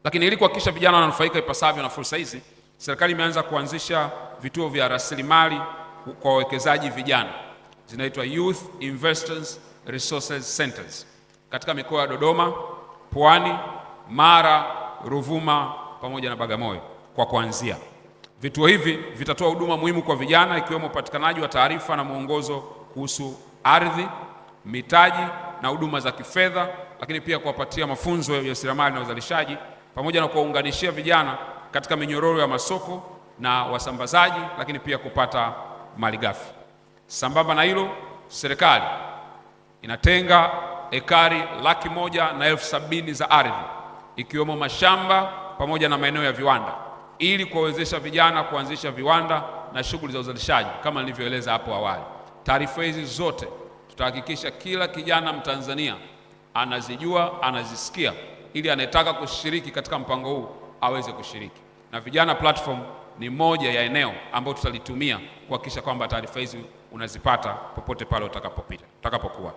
Lakini ili kuhakikisha vijana wananufaika ipasavyo na fursa hizi, serikali imeanza kuanzisha vituo vya rasilimali kwa wawekezaji vijana, zinaitwa Youth Investors Resources Centers katika mikoa ya Dodoma, Pwani, Mara, Ruvuma pamoja na Bagamoyo. Kwa kuanzia, vituo hivi vitatoa huduma muhimu kwa vijana, ikiwemo upatikanaji wa taarifa na mwongozo kuhusu ardhi, mitaji na huduma za kifedha, lakini pia kuwapatia mafunzo ya ujasiriamali na uzalishaji, pamoja na kuwaunganishia vijana katika minyororo ya masoko na wasambazaji, lakini pia kupata malighafi. Sambamba na hilo, serikali inatenga ekari 1,170,000 za ardhi, ikiwemo mashamba pamoja na maeneo ya viwanda, ili kuwawezesha vijana kuanzisha viwanda na shughuli za uzalishaji kama nilivyoeleza hapo awali. Taarifa hizi zote tutahakikisha kila kijana Mtanzania anazijua, anazisikia, ili anayetaka kushiriki katika mpango huu aweze kushiriki. Na Vijana Platform ni moja ya eneo ambayo tutalitumia kuhakikisha kwamba taarifa hizi unazipata popote pale utakapokuwa.